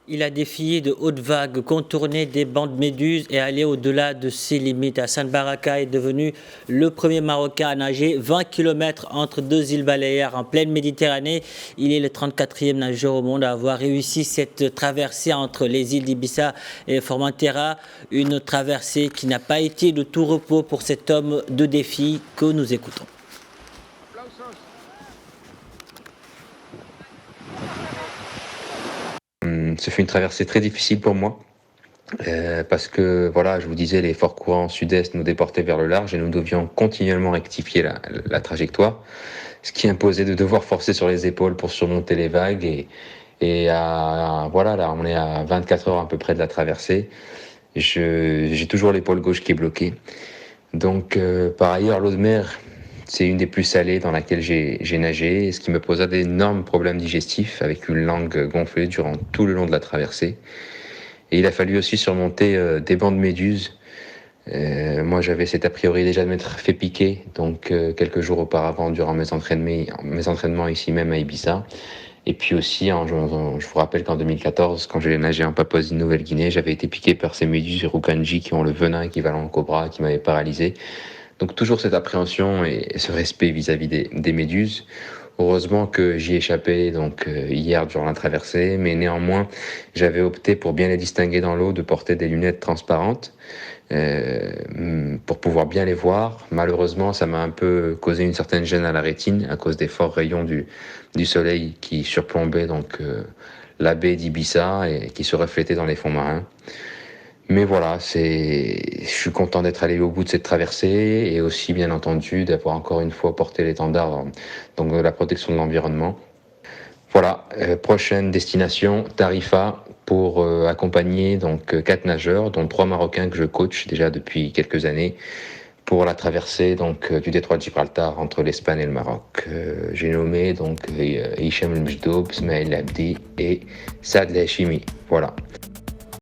Il a défié de hautes vagues, contourné des bancs de méduses et allé au-delà de ses limites. Hassan Baraka est devenu le premier Marocain à nager 20 km entre deux îles Baléares en pleine Méditerranée. Il est le 34e nageur au monde à avoir réussi cette traversée entre les îles d'Ibiza et Formentera. Une traversée qui n'a pas été de tout repos pour cet homme de défi que nous écoutons. Ce fut une traversée très difficile pour moi parce que, voilà, je vous disais, les forts courants sud-est nous déportaient vers le large et nous devions continuellement rectifier la trajectoire, ce qui imposait de devoir forcer sur les épaules pour surmonter les vagues. Voilà, là, on est à 24 heures à peu près de la traversée. J'ai toujours l'épaule gauche qui est bloquée. Donc, par ailleurs, l'eau de mer, c'est une des plus salées dans laquelle j'ai nagé, ce qui me posa d'énormes problèmes digestifs avec une langue gonflée durant tout le long de la traversée. Et il a fallu aussi surmonter des bancs de méduses. Moi, j'avais cet a priori déjà de m'être fait piquer, donc quelques jours auparavant, durant mes entraînements ici même à Ibiza. Et puis aussi, je vous rappelle qu'en 2014, quand j'ai nagé en Papouasie-Nouvelle-Guinée, j'avais été piqué par ces méduses Irukandji qui ont le venin équivalent au cobra, qui m'avaient paralysé. Donc toujours cette appréhension et ce respect vis-à-vis des méduses. Heureusement que j'y échappais donc hier durant la traversée, mais néanmoins j'avais opté pour bien les distinguer dans l'eau, de porter des lunettes transparentes pour pouvoir bien les voir. Malheureusement, ça m'a un peu causé une certaine gêne à la rétine à cause des forts rayons du soleil qui surplombaient donc la baie d'Ibiza et qui se reflétaient dans les fonds marins. Mais voilà, je suis content d'être allé au bout de cette traversée et aussi, bien entendu, d'avoir encore une fois porté l'étendard donc de la protection de l'environnement. Voilà, prochaine destination, Tarifa, pour accompagner donc 4 nageurs, dont 3 Marocains que je coach déjà depuis quelques années, pour la traversée donc du détroit de Gibraltar entre l'Espagne et le Maroc. J'ai nommé donc Hicham El Mjdoub, Smaïl Abdi et Saad El Hachimi. Voilà.